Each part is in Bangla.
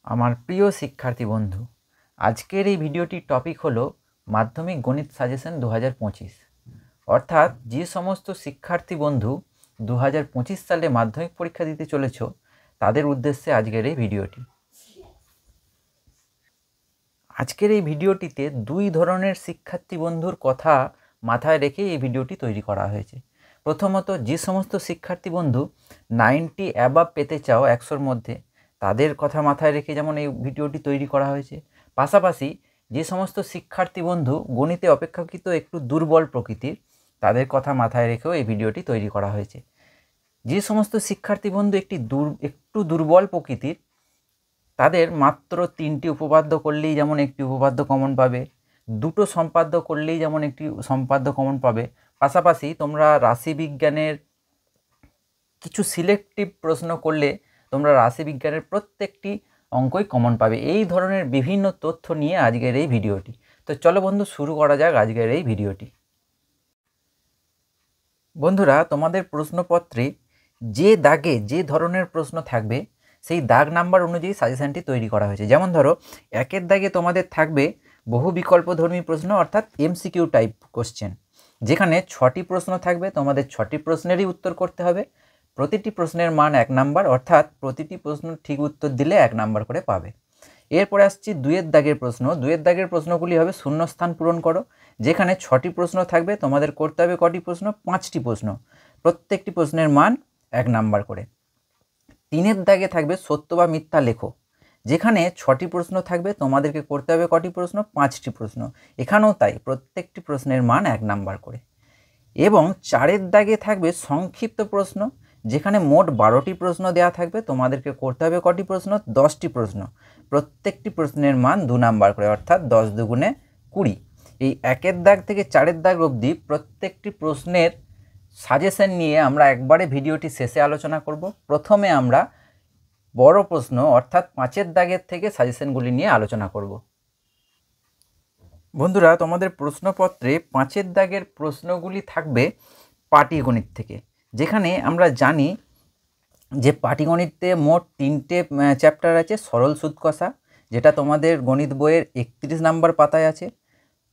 আমার প্রিয় শিক্ষার্থী বন্ধু, আজকের এই ভিডিওটির টপিক হলো মাধ্যমিক গণিত সাজেশন 2025। অর্থাৎ যে সমস্ত শিক্ষার্থী বন্ধু 2025 সালে মাধ্যমিক পরীক্ষা দিতে চলেছ তাদের উদ্দেশ্যে আজকের এই ভিডিওটি। আজকের এই ভিডিওটিতে দুই ধরনের শিক্ষার্থী বন্ধুর কথা মাথায় রেখে এই ভিডিওটি তৈরি করা হয়েছে। প্রথমত, যে সমস্ত শিক্ষার্থী বন্ধু 90 অ্যাবাভ পেতে চাও 100-র মধ্যে, তাদের কথা মাথায় রেখে যেমন এই ভিডিওটি তৈরি করা হয়েছে। পাশাপাশি যে সমস্ত শিক্ষার্থী বন্ধু গণিতে অপেক্ষাকৃত একটু দুর্বল প্রকৃতির, তাদের কথা মাথায় রেখেও এই ভিডিওটি তৈরি করা হয়েছে। যে সমস্ত শিক্ষার্থী বন্ধু একটু দুর্বল প্রকৃতির, তাদের মাত্র 3টি উপপাদ্য করলেই যেমন একটি উপপাদ্য কমন পাবে, 2টো সম্পাদ্য করলেই যেমন একটি সম্পাদ্য কমন পাবে। পাশাপাশি তোমরা রাশিবিজ্ঞানের কিছু সিলেক্টিভ প্রশ্ন করলে তোমরা রাশিবিজ্ঞানের প্রত্যেকটি অঙ্কই কমন পাবে। এই ধরনের বিভিন্ন তথ্য নিয়ে আজকের এই ভিডিওটি। তো চলো বন্ধু, শুরু করা যাক আজকের এই ভিডিওটি। বন্ধুরা, তোমাদের প্রশ্নপত্রে যে দাগে যে ধরনের প্রশ্ন থাকবে সেই দাগ নাম্বার অনুযায়ী সাজেশনটি তৈরি করা হয়েছে। যেমন ধরো, 1-এর দাগে তোমাদের থাকবে বহু বিকল্পধর্মী প্রশ্ন, অর্থাৎ এমসিকিউ টাইপ কোশ্চেন, যেখানে 6টি প্রশ্ন থাকবে। তোমাদের 6টি প্রশ্নেরই উত্তর করতে হবে। প্রতিটি প্রশ্নের মান 1 নাম্বার, অর্থাৎ প্রতিটি প্রশ্ন ঠিক উত্তর দিলে 1 নাম্বার করে পাবে। এরপরে আসছি 2-এর দাগের প্রশ্ন। 2-এর দাগের প্রশ্নগুলি হবে শূন্যস্থান পূরণ করো, যেখানে 6টি প্রশ্ন থাকবে। তোমাদের করতে হবে কটি প্রশ্ন? 5টি প্রশ্ন। প্রত্যেকটি প্রশ্নের মান 1 নাম্বার করে। 3-এর দাগে থাকবে সত্য বা মিথ্যা লেখো, যেখানে 6টি প্রশ্ন থাকবে। তোমাদেরকে করতে হবে কটি প্রশ্ন? 5টি প্রশ্ন। এখানেও তাই, প্রত্যেকটি প্রশ্নের মান 1 নাম্বার করে। এবং 4-এর দাগে থাকবে সংক্ষিপ্ত প্রশ্ন, যেখানে মোট 12টি প্রশ্ন দেওয়া থাকবে। তোমাদেরকে করতে হবে কটি প্রশ্ন? 10টি প্রশ্ন। প্রত্যেকটি প্রশ্নের মান 2 নাম্বার করে, অর্থাৎ 10 দুগুণে 20। এই 1-এর দাগ থেকে 4-এর দাগ অবধি প্রত্যেকটি প্রশ্নের সাজেশন নিয়ে আমরা একবারে ভিডিওটি শেষে আলোচনা করব। প্রথমে আমরা বড় প্রশ্ন অর্থাৎ 5-এর দাগের থেকে সাজেশনগুলি নিয়ে আলোচনা করব। বন্ধুরা, তোমাদের প্রশ্নপত্রে 5-এর দাগের প্রশ্নগুলি থাকবে পাটিগণিত থেকে, যেখানে আমরা জানি যে পাটিগণিতে মোট 3টে চ্যাপ্টার আছে। সরল সুদ কষা, যেটা তোমাদের গণিত বইয়ের 31 নাম্বার পাতায় আছে।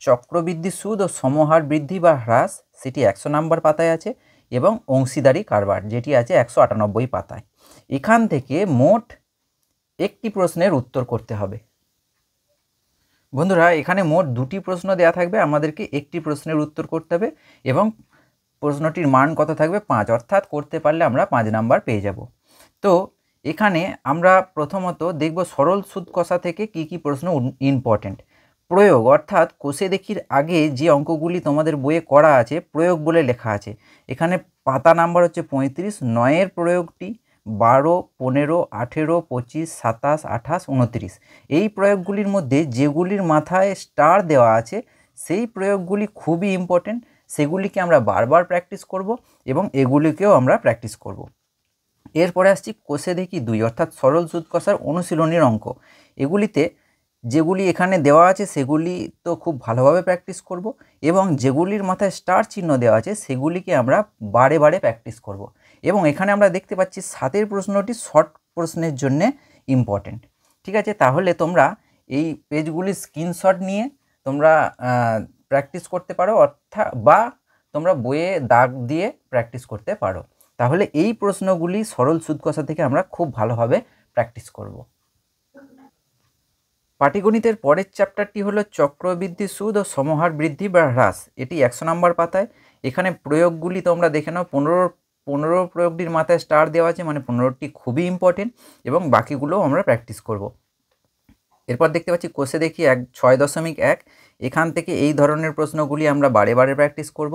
চক্রবৃদ্ধি সুদ ও সমহার বৃদ্ধি বা হ্রাস, সেটি 100 নাম্বার পাতায় আছে। এবং অংশীদারি কারবার, যেটি আছে 198 পাতায়। এখান থেকে মোট একটি প্রশ্নের উত্তর করতে হবে। বন্ধুরা, এখানে মোট 2টি প্রশ্ন দেওয়া থাকবে, আমাদেরকে একটি প্রশ্নের উত্তর করতে হবে এবং প্রশ্নটির মান কত থাকবে? 5, অর্থাৎ করতে পারলে আমরা 5 নাম্বার পেয়ে যাব। তো এখানে আমরা প্রথমত দেখব সরল সুদ কষা থেকে কি কি প্রশ্ন ইম্পর্টেন্ট। প্রয়োগ, অর্থাৎ কষে দেখির আগে যে অঙ্কগুলি তোমাদের বইয়ে করা আছে প্রয়োগ বলে লেখা আছে। এখানে পাতা নাম্বার হচ্ছে 35। 9-এর প্রয়োগটি 12, 15, 18, 25, 27, 28, 29। এই প্রয়োগগুলির মধ্যে যেগুলির মাথায় স্টার দেওয়া আছে সেই প্রয়োগগুলি খুবই ইম্পর্টেন্ট। সেগুলিকে আমরা বারবার প্র্যাকটিস করব এবং এগুলিকেও আমরা প্র্যাকটিস করব। এরপরে আসছি কষে দেখি 2, অর্থাৎ সরল সুদ কষার অনুশীলনীর অঙ্ক। এগুলিতে যেগুলি এখানে দেওয়া আছে সেগুলি তো খুব ভালোভাবে প্র্যাকটিস করব এবং যেগুলির মাথায় স্টার চিহ্ন দেওয়া আছে সেগুলিকে আমরা বারে বারে প্র্যাকটিস করব। এবং এখানে আমরা দেখতে পাচ্ছি 7-এর প্রশ্নটি শর্ট প্রশ্নের জন্যে ইম্পর্টেন্ট। ঠিক আছে, তাহলে তোমরা এই পেজগুলি স্ক্রিনশট নিয়ে তোমরা প্র্যাকটিস করতে পারো, অর্থাৎ বা তোমরা বইয়ে দাগ দিয়ে প্র্যাকটিস করতে পারো। তাহলে এই প্রশ্নগুলি সরল সুদ কষা থেকে আমরা খুব ভালোভাবে প্র্যাকটিস করব। পাটিগণিতের পরের চ্যাপ্টারটি হলো চক্রবৃদ্ধি সুদ ও সমহার বৃদ্ধি বা হ্রাস। এটি 100 নাম্বার পাতায়। এখানে প্রয়োগগুলি তোমরা দেখে নাও। 15 প্রয়োগটির মাথায় স্টার দেওয়া আছে, মানে 15টি খুবই ইম্পর্টেন্ট এবং বাকিগুলোও আমরা প্র্যাকটিস করব। এরপর দেখতে পাচ্ছি কষে দেখি 6.1। এখান থেকে এই ধরনের প্রশ্নগুলি আমরা বারে বারে প্র্যাকটিস করব।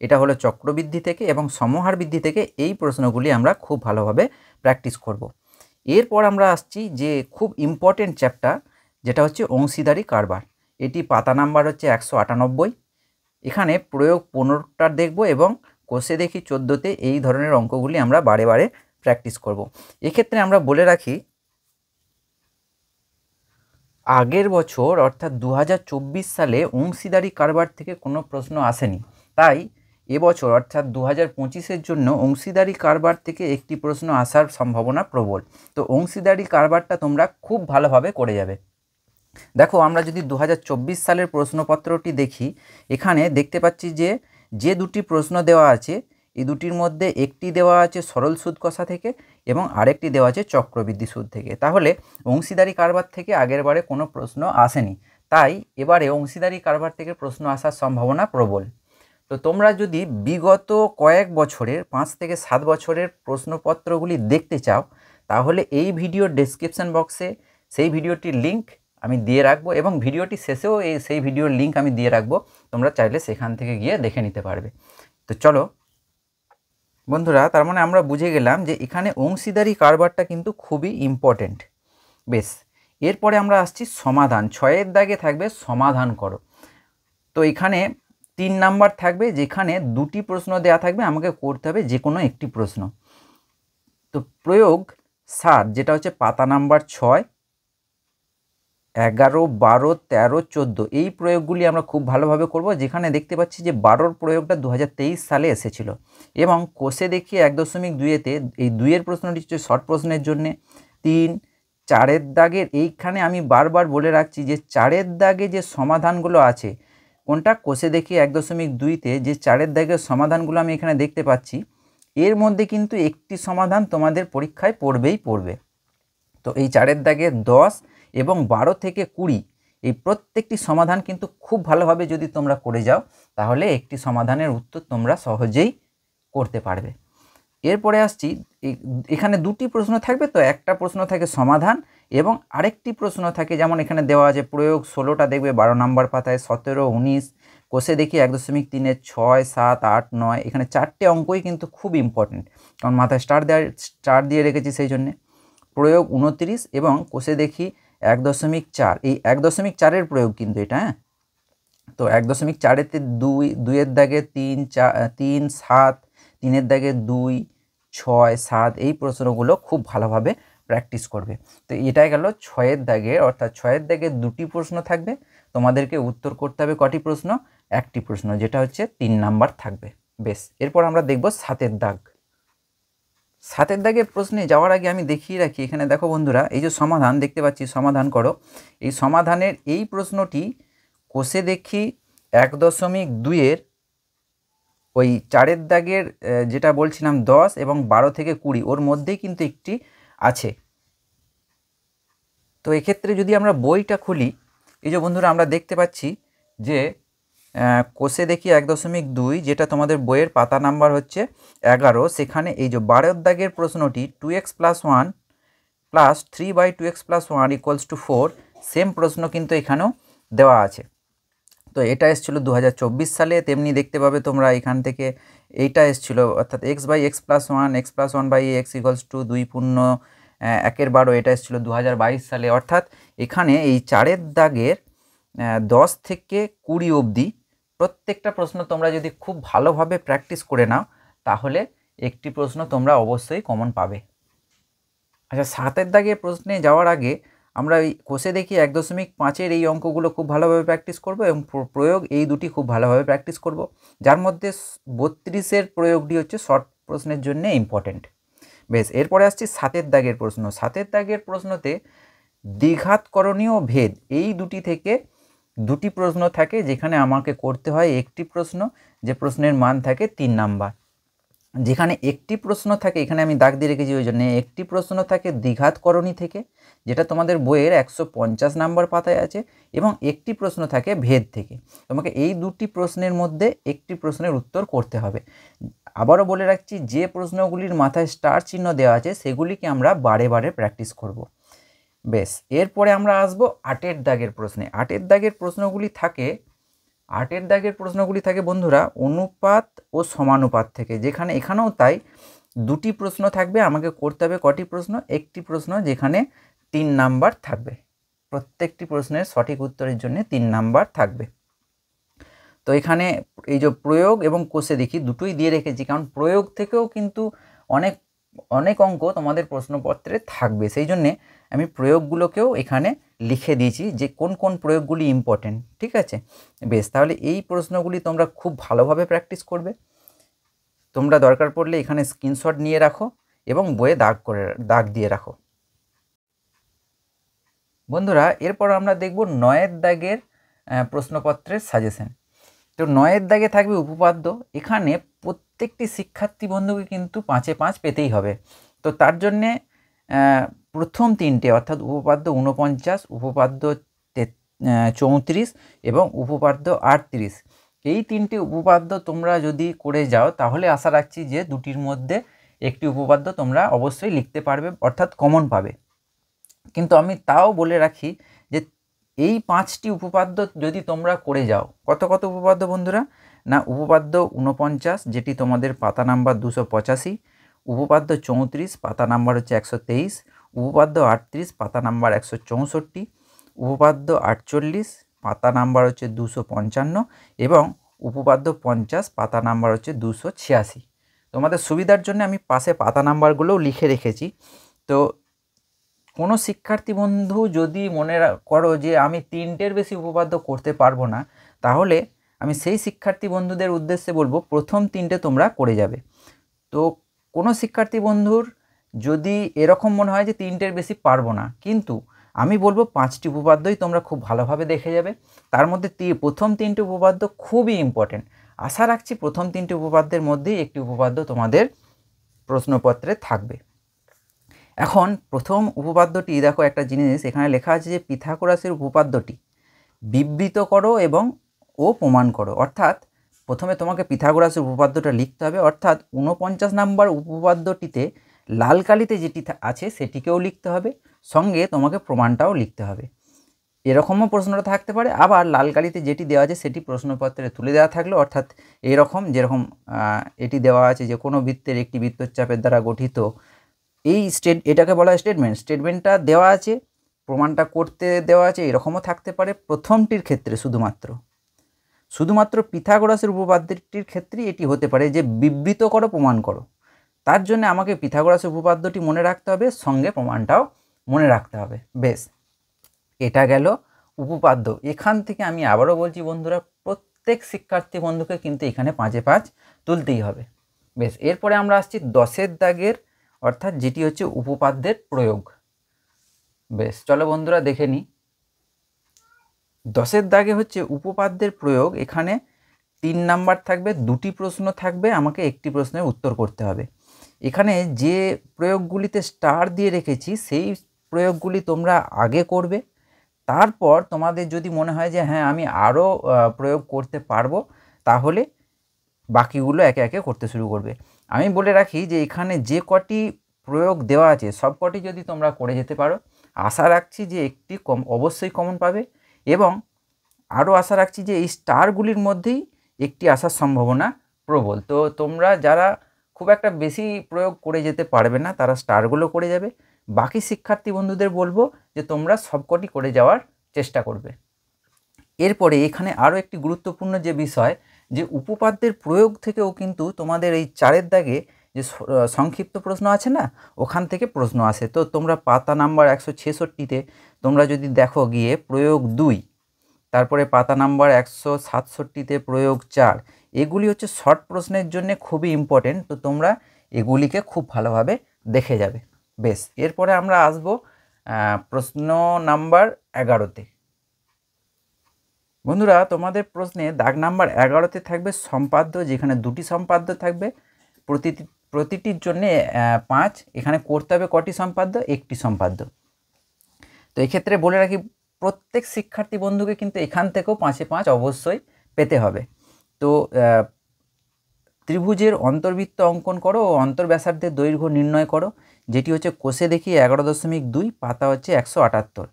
এটা হলো চক্রবৃদ্ধি থেকে এবং সমহার বৃদ্ধি থেকে এই প্রশ্নগুলি আমরা খুব ভালোভাবে প্র্যাকটিস করব। এরপর আমরা আসছি যে খুব ইম্পর্টেন্ট চ্যাপ্টার, যেটা হচ্ছে অংশীদারি কারবার। এটি পাতা নাম্বার হচ্ছে 198। এখানে প্রয়োগ 15টা দেখব এবং কষে দেখি 14তে এই ধরনের অঙ্কগুলি আমরা বারে বারে প্র্যাকটিস করব। এক্ষেত্রে আমরা বলে রাখি, আগের বছর অর্থাৎ 2024 সালে অংশীদারি কারবার থেকে কোনো প্রশ্ন আসেনি। তাই এবছর অর্থাৎ 2025-এর জন্য অংশীদারি কারবার থেকে একটি প্রশ্ন আসার সম্ভাবনা প্রবল। তো অংশীদারি কারবারটা তোমরা খুব ভালোভাবে করে যাবে। দেখো আমরা যদি 2024 সালের প্রশ্নপত্রটি দেখি, এখানে দেখতে পাচ্ছি যে দুটি প্রশ্ন দেওয়া আছে এই দুটির মধ্যে একটি দেওয়া আছে সরল সুদ কষা থেকে এবং আরেকটি দেওয়া আছে চক্রবৃদ্ধি সুদ থেকে। তাহলে অংশীদারি কারবার থেকে আগের বারে কোনো প্রশ্ন আসেনি, তাই এবারে অংশীদারি কারবার থেকে প্রশ্ন আসার সম্ভাবনা প্রবল। তো তোমরা যদি বিগত কয়েক বছরের 5 থেকে 7 বছরের প্রশ্নপত্রগুলি দেখতে চাও, তাহলে এই ভিডিওর ডেসক্রিপশন বক্সে সেই ভিডিওটির লিঙ্ক আমি দিয়ে রাখবো এবং ভিডিওটি শেষেও সেই ভিডিওর লিঙ্ক আমি দিয়ে রাখবো, তোমরা চাইলে সেখান থেকে গিয়ে দেখে নিতে পারবে। তো চলো বন্ধুরা, তার মানে আমরা বুঝে গেলাম যে এখানে অংশীদারি কারবারটা কিন্তু খুবই ইম্পর্টেন্ট। বেশ, এরপরে আমরা আসছি সমাধান। 6-এর দাগে থাকবে সমাধান করো। তো এখানে 3 নাম্বার থাকবে, যেখানে দুটি প্রশ্ন দেয়া থাকবে, আমাকে করতে হবে যে কোনো একটি প্রশ্ন। তো প্রয়োগ 7 যেটা হচ্ছে পাতা নাম্বার 6, 11, 12, 13, 14 এই প্রয়োগগুলি আমরা খুব ভালোভাবে করব। যেখানে দেখতে পাচ্ছি যে 12-র প্রয়োগটা 2023 সালে এসেছিল এবং কোষে দেখি 1.2-তে এই 2-এর প্রশ্নটি হচ্ছে শর্ট প্রশ্নের জন্যে। 3, 4-এর দাগের এইখানে আমি বারবার বলে রাখছি যে 4-এর দাগে যে সমাধানগুলো আছে, কোনটা কোষে দেখি 1.2-তে যে 4-এর দাগের সমাধানগুলো আমি এখানে দেখতে পাচ্ছি, এর মধ্যে কিন্তু একটি সমাধান তোমাদের পরীক্ষায় পড়বে। তো এই 4-এর দাগে 10 এবং 12 থেকে 20 এই প্রত্যেকটি সমাধান কিন্তু খুব ভালোভাবে যদি তোমরা করে যাও, তাহলে একটি সমাধানের উত্তর তোমরা সহজেই করতে পারবে। এরপরে আসছি, এখানে দুটি প্রশ্ন থাকবে। তো একটা প্রশ্ন থাকে সমাধান এবং আরেকটি প্রশ্ন থাকে, যেমন এখানে দেওয়া আছে প্রয়োগ 16টা দেখবে 12 নম্বর পাতায়, 17, 19 কোষে দেখি 1.3-এর 6, 7, 8, 9 এখানে 4টে অঙ্কই কিন্তু খুব ইম্পর্টেন্ট, কারণ মাথায় স্টার দিয়ে রেখেছি সেই জন্যে। প্রয়োগ 29 এবং কোষে দেখি 1.4, এই 1.4-এর প্রয়োগ কিন্তু এটা। হ্যাঁ, তো 1.4-এতে 2-এর দাগে 3, 7, 3-এর দাগে 2, 6, 7 এই প্রশ্নগুলো খুব ভালোভাবে প্র্যাকটিস করবে। তো এটাই গেল 6-এর দাগে, অর্থাৎ 6-এর দাগে দুটি প্রশ্ন থাকবে, তোমাদেরকে উত্তর করতে হবে কটি প্রশ্ন? একটি প্রশ্ন, যেটা হচ্ছে 3 নাম্বার থাকবে। বেশ, এরপর আমরা দেখব 7-এর দাগ। 7-এর দাগের প্রশ্নে যাওয়ার আগে আমি দেখিয়ে রাখি, এখানে দেখো বন্ধুরা, এই যে সমাধান দেখতে পাচ্ছি সমাধান করো, এই সমাধানের এই প্রশ্নটি কোষে দেখি 1.2-এর ওই 4-এর দাগের যেটা বলছিলাম 10 এবং 12 থেকে 20 ওর মধ্যেই কিন্তু একটি আছে। তো এক্ষেত্রে যদি আমরা বইটা খুলি, এই যে বন্ধুরা আমরা দেখতে পাচ্ছি যে কোষে দেখি 1.2 যেটা তোমাদের বইয়ের পাতা নাম্বার হচ্ছে 11, সেখানে এই যে 12-এর দাগের প্রশ্নটি 2x + 1 + 3/2x + 1 = 4, সেম প্রশ্ন কিন্তু এখানেও দেওয়া আছে। তো এটা এসেছিলো 2024 সালে, তেমনি দেখতে পাবে তোমরা এখান থেকে এইটা এসেছিলো, অর্থাৎ x/x + 1 x + 1/x = 2 পূর্ণ 1/12, এটা এসেছিলো 2022 সালে। অর্থাৎ এখানে এই 4-এর দাগের 10 থেকে 20 অবধি প্রত্যেকটা প্রশ্ন তোমরা যদি খুব ভালোভাবে প্র্যাকটিস করে নাও, তাহলে একটি প্রশ্ন তোমরা অবশ্যই কমন পাবে। আচ্ছা, 7-এর দাগের প্রশ্নে যাওয়ার আগে আমরা এই কোষে দেখি 1.5-এর এই অঙ্কগুলো খুব ভালোভাবে প্র্যাকটিস করব এবং প্রয়োগ এই দুটি খুব ভালোভাবে প্র্যাকটিস করব, যার মধ্যে 32-এর প্রয়োগটি হচ্ছে শর্ট প্রশ্নের জন্য ইম্পর্টেন্ট। বেশ, এরপরে আসছি 7-এর দাগের প্রশ্ন। 7-এর দাগের প্রশ্নতে দ্বিঘাত করণীয় ভেদ এই দুটি থেকে দুটি প্রশ্ন থাকে, যেখানে আমাকে করতে হয় একটি প্রশ্ন, যে প্রশ্নের মান থাকে 3 নাম্বার। যেখানে একটি প্রশ্ন থাকে, এখানে আমি দাগ দিয়ে রেখেছি ওই জন্য, একটি প্রশ্ন থাকে দ্বিঘাত করণী থেকে, যেটা তোমাদের বইয়ের 150 নাম্বার পাতায় আছে, এবং একটি প্রশ্ন থাকে ভেদ থেকে। তোমাকে এই দুটি প্রশ্নের মধ্যে একটি প্রশ্নের উত্তর করতে হবে। আবারও বলে রাখছি, যে প্রশ্নগুলির মাথায় স্টার চিহ্ন দেওয়া আছে সেগুলিকে আমরা বারে বারে প্র্যাকটিস করব। বেশ, এরপরে আমরা আসব 8-এর দাগের প্রশ্নে। 8-এর দাগের প্রশ্নগুলি থাকে 8-এর দাগের প্রশ্নগুলি থাকে বন্ধুরা অনুপাত ও সমানুপাত থেকে, যেখানে এখানেও তাই দুটি প্রশ্ন থাকবে, আমাকে করতে হবে কটি প্রশ্ন? একটি প্রশ্ন, যেখানে 3 নাম্বার থাকবে। প্রত্যেকটি প্রশ্নের সঠিক উত্তরের জন্য 3 নাম্বার থাকবে। তো এখানে এই যে প্রয়োগ এবং কোষে দেখি দুটোই দিয়ে রেখেছি, কারণ প্রয়োগ থেকেও কিন্তু অনেক অঙ্ক তোমাদের প্রশ্নপত্রে থাকবে, সেই জন্যে আমি প্রয়োগগুলোকেও এখানে লিখে দিয়েছি যে কোন কোন প্রয়োগগুলি ইম্পর্টেন্ট। ঠিক আছে, বেশ, তাহলে এই প্রশ্নগুলি তোমরা খুব ভালোভাবে প্র্যাকটিস করবে। তোমরা দরকার পড়লে এখানে স্ক্রিনশট নিয়ে রাখো এবং বইয়ে দাগ দিয়ে রাখো। বন্ধুরা, এরপর আমরা দেখব 9 দাগের প্রশ্নপত্রের সাজেশন। তো 9 দাগে থাকবে উপপাদ্য। এখানে প্রত্যেকটি শিক্ষার্থী বন্ধুকে কিন্তু 5-এ 5 পেতেই হবে। তো তার জন্যে প্রথম 3টে অর্থাৎ উপপাদ্য 49, উপপাদ্য 34 এবং উপপাদ্য 38, এই 3টে উপপাদ্য তোমরা যদি করে যাও তাহলে আশা রাখছি যে দুটির মধ্যে একটি উপপাদ্য তোমরা অবশ্যই লিখতে পারবে, অর্থাৎ কমন পাবে। কিন্তু আমি তাও বলে রাখি যে এই 5টি উপপাদ্য যদি তোমরা করে যাও, কত উপপাদ্য বন্ধুরা? না, উপপাদ্য 49 যেটি তোমাদের পাতা নাম্বার 285, উপপাদ্য 34 পাতা নাম্বার হচ্ছে 123, উপপাদ্য 38 পাতা নাম্বার 164, উপপাদ্য 48 পাতা নাম্বার হচ্ছে 255 এবং উপপাদ্য 50 পাতা নাম্বার হচ্ছে 286। তোমাদের সুবিধার জন্য আমি পাশে পাতা নাম্বারগুলোও লিখে রেখেছি। তো কোনো শিক্ষার্থী বন্ধু যদি মনে করো যে আমি 3টের বেশি উপপাদ্য করতে পারবো না, তাহলে আমি সেই শিক্ষার্থী বন্ধুদের উদ্দেশ্যে বলবো প্রথম 3টে তোমরা করে যাবে। তো কোনো শিক্ষার্থী বন্ধুর যদি এরকম মনে হয় যে 3টের বেশি পারবো না, কিন্তু আমি বলবো 5টি উপপাদ্যই তোমরা খুব ভালোভাবে দেখে যাবে। তার মধ্যে প্রথম 3টে উপপাদ্য খুবই ইম্পর্টেন্ট। আশা রাখছি প্রথম 3টে উপপাদ্যের মধ্যেই একটি উপপাদ্য তোমাদের প্রশ্নপত্রে থাকবে। এখন প্রথম উপপাদ্যটি দেখো, একটা জিনিস এখানে লেখা আছে যে পিথাগোরাসের উপপাদ্যটি বিবৃত করো এবং প্রমাণ করো। অর্থাৎ প্রথমে তোমাকে পিথাগোরাসের উপপাদ্যটা লিখতে হবে, অর্থাৎ 49 নাম্বার উপপাদ্যটিতে লাল কালিতে যেটি আছে সেটিকেও লিখতে হবে, সঙ্গে তোমাকে প্রমাণটাও লিখতে হবে। এরকমও প্রশ্নটা থাকতে পারে, আবার লাল কালিতে যেটি দেওয়া আছে সেটি প্রশ্নপত্রে তুলে দেওয়া থাকলো, অর্থাৎ এরকম যেরকম এটি দেওয়া আছে যে কোনো বৃত্তের একটি বৃত্তচাপের দ্বারা গঠিত, এই এটাকে বলা হয় স্টেটমেন্টটা দেওয়া আছে, প্রমাণটা করতে দেওয়া আছে, এরকমও থাকতে পারে। প্রথমটির ক্ষেত্রে শুধুমাত্র পিথাগোরাসের উপপাদ্যটির ক্ষেত্রে এটি হতে পারে যে বিবৃত করো, প্রমাণ করো। তার জন্য আমাকে পিথাগোরাসের উপপাদ্যটি মনে রাখতে হবে, সঙ্গে প্রমাণটাও মনে রাখতে হবে। বেশ, এটা গেল উপপাদ্য। এখান থেকে আমি আবারও বলছি বন্ধুরা, প্রত্যেক শিক্ষার্থী বন্ধুকে কিন্তু এখানে 5-এ 5 তুলতেই হবে। বেশ, এরপরে আমরা আসছি 10 দাগের, অর্থাৎ যেটি হচ্ছে উপপাদ্যের প্রয়োগ। বেশ, চলো বন্ধুরা দেখে নিই। 10 দাগে হচ্ছে উপপাদ্যের প্রয়োগ। এখানে 3 নাম্বার থাকবে, 2টি প্রশ্ন থাকবে, আমাকে একটি প্রশ্নের উত্তর করতে হবে। এখানে যে প্রয়োগগুলিতে স্টার দিয়ে রেখেছি সেই প্রয়োগগুলি তোমরা আগে করবে। তারপর তোমাদের যদি মনে হয় যে হ্যাঁ আমি আরও প্রয়োগ করতে পারবো, তাহলে বাকিগুলো একে একে করতে শুরু করবে। আমি বলে রাখি যে এখানে যে কটি প্রয়োগ দেওয়া আছে সব কটি যদি তোমরা করে যেতে পারো, আশা রাখছি যে একটি অবশ্যই কমন পাবে, এবং আরও আশা রাখছি যে এই স্টারগুলির মধ্যেই একটি আসার সম্ভাবনা প্রবল। তো তোমরা যারা খুব একটা বেশি প্রয়োগ করে যেতে পারবে না তারা স্টারগুলো করে যাবে। বাকি শিক্ষার্থী বন্ধুদের বলবো যে তোমরা সবকটি করে যাওয়ার চেষ্টা করবে। এরপরে এখানে আরও একটি গুরুত্বপূর্ণ যে বিষয়, যে উপপাদ্যের প্রয়োগ থেকেও কিন্তু তোমাদের এই 4 দাগে যে সংক্ষিপ্ত প্রশ্ন আছে না, ওখান থেকে প্রশ্ন আসে। তো তোমরা পাতা নাম্বার 166-তে তোমরা যদি দেখো গিয়ে প্রয়োগ 2, তারপরে পাতা নাম্বার 167-তে প্রয়োগ 4, এগুলি হচ্ছে শর্ট প্রশ্নের জন্য খুবই ইম্পর্টেন্ট। তো তোমরা এগুলিকে খুব ভালোভাবে দেখে যাবে। বেশ, এরপরে আমরা আসব প্রশ্ন নাম্বার 11-তে। বন্ধুরা, তোমাদের প্রশ্নে দাগ নাম্বার 11-তে থাকবে সম্পাদ্য, যেখানে 2টি সম্পাদ্য থাকবে, প্রতিটির জন্যে 5। এখানে করতে হবে কটি সম্পাদ্য? 1টি সম্পাদ্য। তো এক্ষেত্রে বলে রাখি প্রত্যেক শিক্ষার্থী বন্ধুকে কিন্তু এখান থেকেও 5-এ 5 অবশ্যই পেতে হবে। তো ত্রিভুজের অন্তর্বৃত্ত অঙ্কন করো ও অন্তর্ব্যাসার্ধের দৈর্ঘ্য নির্ণয় করো, যেটি হচ্ছে কোষে দেখি 11.2, পাতা হচ্ছে 178।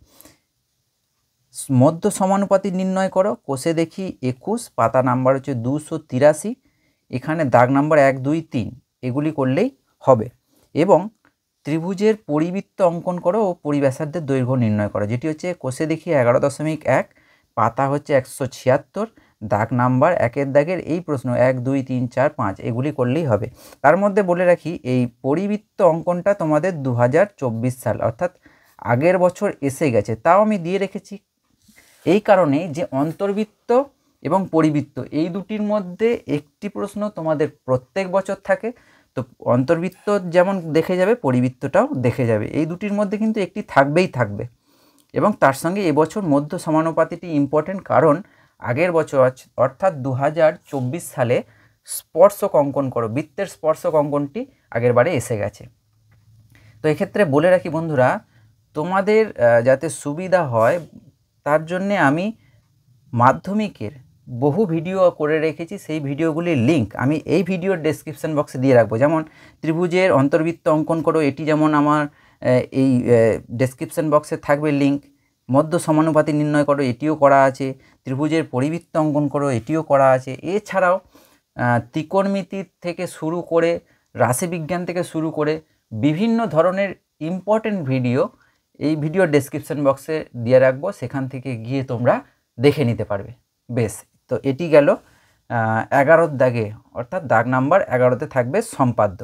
মধ্য সমানুপাতি নির্ণয় করো, কোষে দেখি 21, পাতা নাম্বার হচ্ছে 283। এখানে দাগ নাম্বার 1, 2, 3 এগুলি করলেই হবে। এবং ত্রিভুজের পরিবৃত্ত অঙ্কন করো ও পরিব্যাসার্ধের দৈর্ঘ্য নির্ণয় করো, যেটি হচ্ছে কোষে দেখি 11.1, পাতা হচ্ছে 176, দাগ নাম্বার 1-এর দাগের এই প্রশ্ন 1, 2, 3, 4, 5 এগুলি করলেই হবে। তার মধ্যে বলে রাখি এই পরিবৃত্ত অঙ্কনটা তোমাদের 2024 সাল অর্থাৎ আগের বছর এসে গেছে, তাও আমি দিয়ে রেখেছি এই কারণে যে অন্তর্বৃত্ত এবং পরিবৃত্ত, এই দুটির মধ্যে একটি প্রশ্ন তোমাদের প্রত্যেক বছর থাকে। তো অন্তর্বৃত্ত যেমন দেখে যাবে, পরিবৃত্তটাও দেখে যাবে, এই দুটির মধ্যে কিন্তু একটি থাকবেই থাকবে। এবং তার সঙ্গে এবছর মধ্য সমানুপাতিটি ইম্পর্টেন্ট, কারণ আগের বছর অর্থাৎ 2024 সালে স্পর্শক অঙ্কন করো, বৃত্তের স্পর্শক অঙ্কনটি আগের বারে এসে গেছে। তো এক্ষেত্রে বলে রাখি বন্ধুরা, তোমাদের যাতে সুবিধা হয় তার জন্যে আমি মাধ্যমিকের বহু ভিডিও করে রেখেছি, সেই ভিডিওগুলির লিঙ্ক আমি এই ভিডিওর ডেসক্রিপশন বক্সে দিয়ে রাখবো। যেমন ত্রিভুজের অন্তর্বৃত্ত অঙ্কন করো, এটি যেমন আমার এই ডেসক্রিপশন বক্সে থাকবে লিঙ্ক। মধ্য সমানুপাতি নির্ণয় করো, এটিও করা আছে। ত্রিভুজের পরিবৃত্ত অঙ্কন করো, এটিও করা আছে। এছাড়াও ত্রিকোণমিতি থেকে শুরু করে রাশিবিজ্ঞান থেকে শুরু করে বিভিন্ন ধরনের ইম্পর্টেন্ট ভিডিও এই ভিডিও ডেসক্রিপশন বক্সে দিয়ে রাখবো, সেখান থেকে গিয়ে তোমরা দেখে নিতে পারবে। বেশ, তো এটি গেল 11 দাগে, অর্থাৎ দাগ নাম্বার 11তে থাকবে সম্পাদ্য।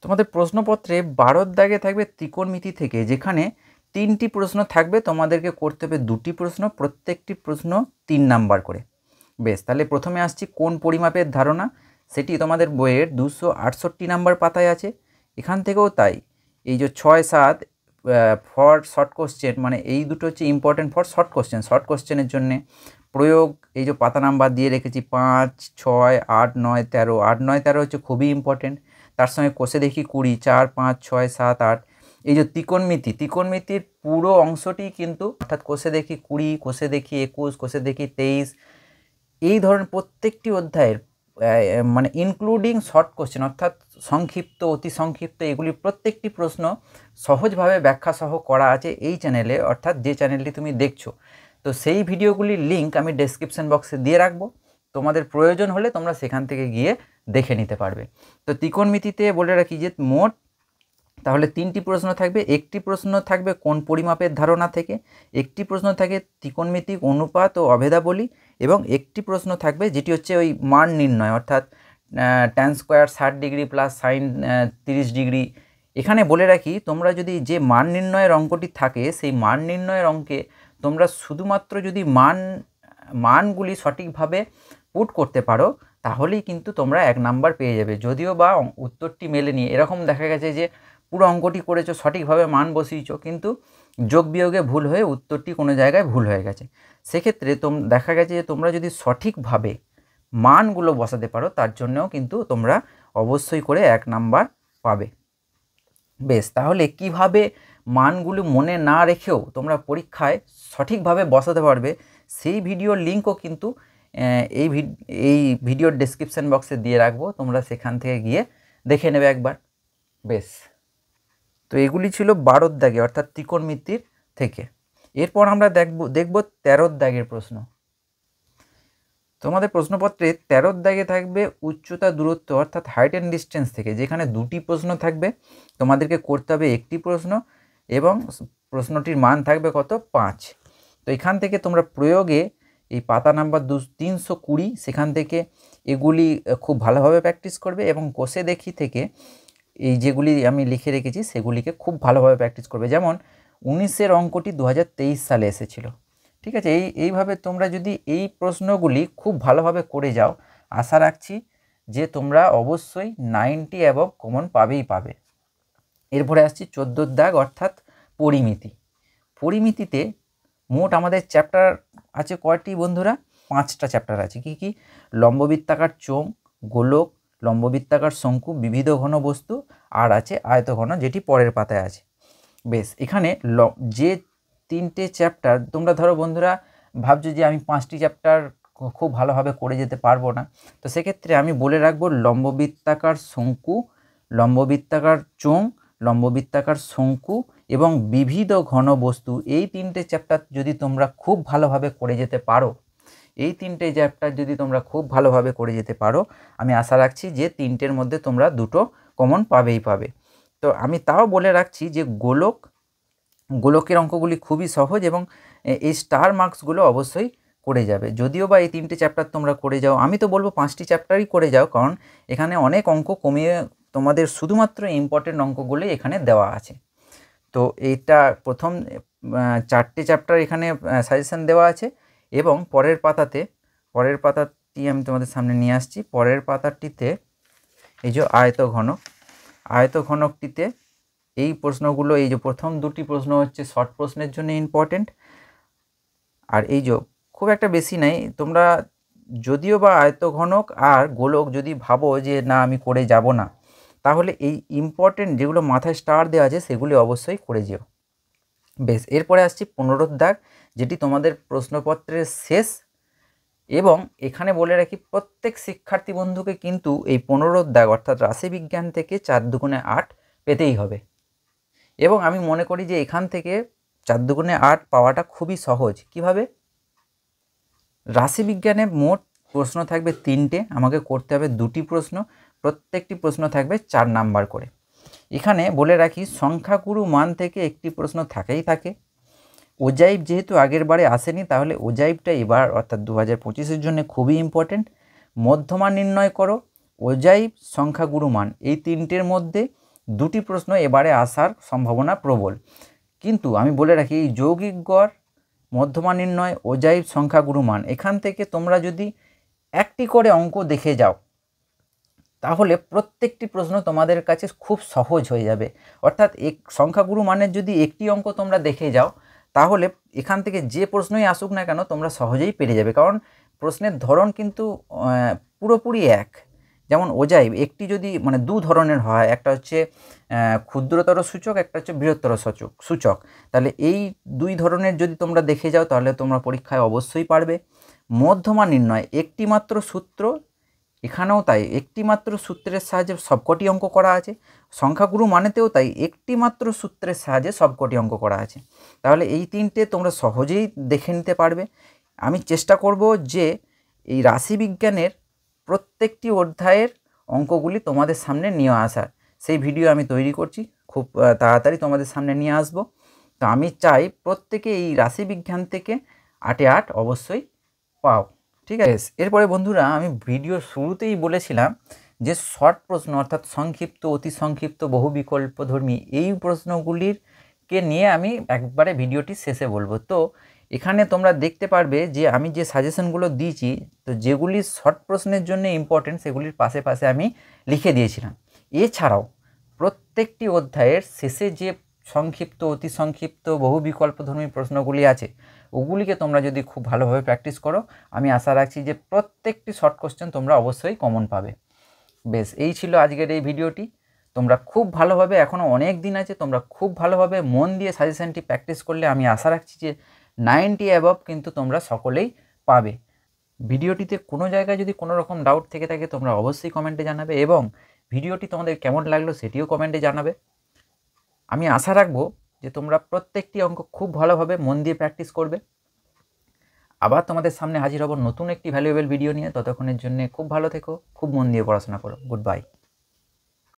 তোমাদের প্রশ্নপত্রে 12 দাগে থাকবে ত্রিকোণমিতি থেকে, যেখানে 3টি প্রশ্ন থাকবে, তোমাদেরকে করতে হবে 2টি প্রশ্ন, প্রত্যেকটি প্রশ্ন 3 নাম্বার করে। বেশ, তাহলে প্রথমে আসছি কোন পরিমাপের ধারণা, সেটি তোমাদের বইয়ের 268 নাম্বার পাতায় আছে। এখান থেকেও তাই, এই যে 6, 7 ফর শর্ট কোশ্চেন, মানে এই দুটো হচ্ছে important for short question. Short কোশ্চেনের জন্যে প্রয়োগ, এই যে পাতা নাম্বার দিয়ে রেখেছি 5, 6, 8, 9, 13, 8, 9, 13 হচ্ছে খুবই ইম্পর্টেন্ট। তার সঙ্গে কোষে দেখি 20, 4, 5, 6, 7, 8। এই যে ত্রিকোণমিতির পুরো অংশটি কিন্তু, অর্থাৎ কোষে দেখি 20, কোষে দেখি 21, কোষে দেখি 23, এই ধরনের প্রত্যেকটি অধ্যায়ের মানে ইনক্লুডিং শর্ট কোশ্চেন, অর্থাৎ সংক্ষিপ্ত, অতি সংক্ষিপ্ত, এগুলি প্রত্যেকটি প্রশ্ন সহজভাবে ব্যাখ্যা সহ করা আছে এই চ্যানেলে, অর্থাৎ যে চ্যানেলটি তুমি দেখছো। তো সেই ভিডিওগুলির লিঙ্ক আমি ডেসক্রিপশন বক্সে দিয়ে রাখবো, তোমাদের প্রয়োজন হলে তোমরা সেখান থেকে গিয়ে দেখে নিতে পারবে। তো ত্রিকোণমিতিতে বলে রাখি যে মোট তাহলে 3টি প্রশ্ন থাকবে। একটি প্রশ্ন থাকবে কোন পরিমাপের ধারণা থেকে, একটি প্রশ্ন থাকে ত্রিকোণমিতিক অনুপাত ও অভেদাবলী, এবং একটি প্রশ্ন থাকবে যেটি হচ্ছে ওই মান নির্ণয়, অর্থাৎ tan square 60 degree plus sign 30 degree. এখানে বলে রাখি, তোমরা যদি যে মান নির্ণয়ের অঙ্কটি থাকে, সেই মান নির্ণয়ের অঙ্কে তোমরা শুধুমাত্র যদি মানগুলি সঠিকভাবে পুট করতে পারো, তাহলেই কিন্তু তোমরা 1 নাম্বার পেয়ে যাবে। যদিও বা উত্তরটি মেলেনি, এরকম দেখা গেছে যে পুরো অঙ্কটি করেছো, সঠিকভাবে মান বসিয়েছো, কিন্তু যোগ বিয়োগে ভুল হয়ে উত্তরটি কোনো জায়গায় ভুল হয়ে গেছে। সেক্ষেত্রে দেখা গেছে যে তোমরা যদি সঠিকভাবে মানগুলো বসাতে পারো, তার জন্যও কিন্তু তোমরা অবশ্যই করে 1 নাম্বার পাবে। বেশ, তাহলে কিভাবে মানগুলো মনে না রেখেও তোমরা পরীক্ষায় সঠিকভাবে বসাতে পারবে, সেই ভিডিওর লিঙ্কও কিন্তু এই ভিডিওর ডেসক্রিপশন বক্সে দিয়ে রাখবো, তোমরা সেখান থেকে গিয়ে দেখে নেবে একবার। বেশ, তো এগুলি ছিল 12 দাগে, অর্থাৎ ত্রিকোণমিতির থেকে। এরপর আমরা দেখব 13 দাগের প্রশ্ন। তোমাদের প্রশ্নপত্রে 13 দাগে থাকবে উচ্চতা দূরত্ব, অর্থাৎ হাইট অ্যান্ড ডিস্টেন্স থেকে, যেখানে 2টি প্রশ্ন থাকবে, তোমাদেরকে করতে হবে একটি প্রশ্ন, এবং প্রশ্নটির মান থাকবে কত, 5। তো এখান থেকে তোমরা প্রয়োগে এই পাতা নাম্বার 320, সেখান থেকে এগুলি খুব ভালোভাবে প্র্যাকটিস করবে, এবং কোষে দেখি থেকে এই যেগুলি আমি লিখে রেখেছি সেগুলিকে খুব ভালোভাবে প্র্যাকটিস করবে। যেমন 19-এর অঙ্কটি 2023 সালে এসেছিল, ঠিক আছে। এইভাবে তোমরা যদি এই প্রশ্নগুলি খুব ভালোভাবে করে যাও, আশা রাখছি যে তোমরা অবশ্যই 90 অ্যাবভ কমন পাবে। এরপরে আসছি 14 দাগ, অর্থাৎ পরিমিতিতে মোট আমাদের চ্যাপ্টার আছে কয়টি বন্ধুরা, 5টা চ্যাপ্টার আছে। কি কি? লম্ববৃত্তাকার চোঙ, গোলক, লম্ববৃত্তাকার শঙ্কু, বিবিধ ঘন বস্তু, আর আছে আয়তঘন, যেটি পরের পাতায় আছে। বেশ, এখানে যে 3টে চ্যাপ্টার, তোমরা ধরো বন্ধুরা ভাবছো যে আমি 5টি চ্যাপ্টার খুব ভালোভাবে করে যেতে পারবো না, তো সেক্ষেত্রে আমি বলে রাখবো লম্ববৃত্তাকার শঙ্কু, লম্ববৃত্তাকার চোঙ, লম্ববৃত্তাকার শঙ্কু এবং বিবিধ ঘন বস্তু, এই 3টে চ্যাপ্টার যদি তোমরা খুব ভালোভাবে করে যেতে পারো, আমি আশা রাখছি যে 3টের মধ্যে তোমরা 2টো কমন পাবে। তো আমি তাও বলে রাখছি যে গোলকের অঙ্কগুলি খুবই সহজ, এবং এই স্টার মার্কসগুলো অবশ্যই করে যাবে। যদিও বা এই 3টে চ্যাপ্টার তোমরা করে যাও, আমি তো বলবো 5টি চ্যাপ্টারই করে যাও, কারণ এখানে অনেক অঙ্ক কমিয়ে তোমাদের শুধুমাত্র ইম্পর্টেন্ট অঙ্কগুলোই এখানে দেওয়া আছে। তো এইটা প্রথম 4টে চ্যাপ্টার এখানে সাজেশন দেওয়া আছে, এবং পরের পাতাটি আমি তোমাদের সামনে নিয়ে আসছি। পরের পাতাটিতে এই যে আয়তঘনকটিতে এই প্রশ্নগুলো, এই যে প্রথম দুটি প্রশ্ন হচ্ছে শর্ট প্রশ্নের জন্য ইম্পর্টেন্ট, আর এই যে খুব একটা বেশি নাই। তোমরা যদিও বা আয়তঘনক আর গোলক যদি ভাবো যে না আমি করে যাব না, তাহলে এই ইম্পর্টেন্ট যেগুলো মাথায় স্টার দেওয়া আছে সেগুলি অবশ্যই করে যেও। বেশ, এরপরে আসছি পুনরুদ্ধার, যেটি তোমাদের প্রশ্নপত্রের শেষ। এবং এখানে বলে রাখি, প্রত্যেক শিক্ষার্থী বন্ধুকে কিন্তু এই পুনরুদ্ধার অর্থাৎ রাশিবিজ্ঞান থেকে 4 দুগুণে 8 পেতেই হবে। এবং আমি মনে করি যে এখান থেকে 4 দুগুণে 8 পাওয়াটা খুবই সহজ। কিভাবে? রাশিবিজ্ঞানে মোট প্রশ্ন থাকবে 3টে, আমাকে করতে হবে 2টি প্রশ্ন, প্রত্যেকটি প্রশ্ন থাকবে 4 নাম্বার করে। এখানে বলে রাখি, সংখ্যাগুরু মান থেকে একটি প্রশ্ন থাকে। ওজাইব যেহেতু আগের বারে আসেনি, তাহলে ওজাইবটা এবার অর্থাৎ 2025-এর জন্য খুবই ইম্পর্টেন্ট। মধ্যমান নির্ণয় করো, ওজাইব, সংখ্যাগুরু মান, এই 3টের মধ্যে 2টি প্রশ্ন এবারে আসার সম্ভাবনা প্রবল। কিন্তু আমি বলে রাখি, এই যৌগিক গড়, মধ্যমান নির্ণয়, ওজাইব, সংখ্যাগুরু মান, এখান থেকে তোমরা যদি একটি করে অঙ্ক দেখে যাও তাহলে প্রত্যেকটি প্রশ্ন তোমাদের কাছে খুব সহজ হয়ে যাবে। অর্থাৎ সংখ্যাগুরু মানের যদি একটি অঙ্ক তোমরা দেখে যাও, তাহলে এখান থেকে যে প্রশ্নই আসুক না কেন তোমরা সহজেই পেরে যাবে, কারণ প্রশ্নের ধরন কিন্তু পুরোপুরি এক। যেমন ওজাইব একটি যদি মানে 2 ধরনের হয়, একটা হচ্ছে ক্ষুদ্রতর সূচক, একটা হচ্ছে বৃহত্তর সূচক, তাহলে এই 2 ধরনের যদি তোমরা দেখে যাও তাহলে তোমরা পরীক্ষায় অবশ্যই পারবে। মধ্যমান নির্ণয় একটি মাত্র সূত্র, এখানেও তাই, একটি মাত্র সূত্রের সাহায্যে সবকটি অঙ্ক করা আছে। সংখ্যাগুরু মানেতেও তাই, একটি মাত্র সূত্রের সাহায্যে সবকটি অঙ্ক করা আছে। তাহলে এই 3টে তোমরা সহজেই দেখে নিতে পারবে। আমি চেষ্টা করব যে এই রাশিবিজ্ঞানের প্রত্যেকটি অধ্যায়ের অঙ্কগুলি তোমাদের সামনে নিয়ে আসার, সেই ভিডিও আমি তৈরি করছি, খুব তাড়াতাড়ি তোমাদের সামনে নিয়ে আসব। তো আমি চাই প্রত্যেকে এই রাশিবিজ্ঞান থেকে 8-এ 8 অবশ্যই পাও। ঠিক আছে। এরপরে বন্ধুরা, আমি ভিডিওর শুরুতেই বলেছিলাম যে শর্ট প্রশ্ন অর্থাৎ সংক্ষিপ্ত, অতি সংক্ষিপ্ত, বহু বিকল্পধর্মী, এই প্রশ্নগুলিরকে নিয়ে আমি একবারে ভিডিওটি শেষে বলবো। তো এখানে তোমরা দেখতে পারবে যে আমি যে সাজেশনগুলো দিয়েছি, তো যেগুলি শর্ট প্রশ্নের জন্য ইম্পর্টেন্ট সেগুলির পাশে পাশে আমি লিখে দিয়েছিলাম। এছাড়াও প্রত্যেকটি অধ্যায়ের শেষে যে সংক্ষিপ্ত, অতি সংক্ষিপ্ত, বহু বিকল্পধর্মী প্রশ্নগুলি আছে, ওগুলিকে তোমরা যদি খুব ভালোভাবে প্র্যাকটিস করো, আমি আশা রাখছি যে প্রত্যেকটি শর্ট কোশ্চেন তোমরা অবশ্যই কমন পাবে। বেশ, এই ছিল আজকের এই ভিডিওটি। তোমরা খুব ভালোভাবে, এখনও অনেক দিন আছে, তোমরা খুব ভালোভাবে মন দিয়ে সাজেশনটি প্র্যাকটিস করলে আমি আশা রাখছি যে 90 অ্যাবভ কিন্তু তোমরা সকলেই পাবে। ভিডিওটিতে কোনো জায়গায় যদি কোনো রকম ডাউট থেকে থাকে তোমরা অবশ্যই কমেন্টে জানাবে, এবং ভিডিওটি তোমাদের কেমন লাগলো সেটিও কমেন্টে জানাবে। আমি আশা রাখবো যে তোমরা প্রত্যেকটি অঙ্ক খুব ভালোভাবে মন দিয়ে প্র্যাকটিস করবে। আবার তোমাদের সামনে হাজির হব নতুন একটি ভ্যালুয়েবল ভিডিও নিয়ে। ততক্ষণের জন্য খুব ভালো থেকো, খুব মন দিয়ে পড়াশোনা করো। Good bye.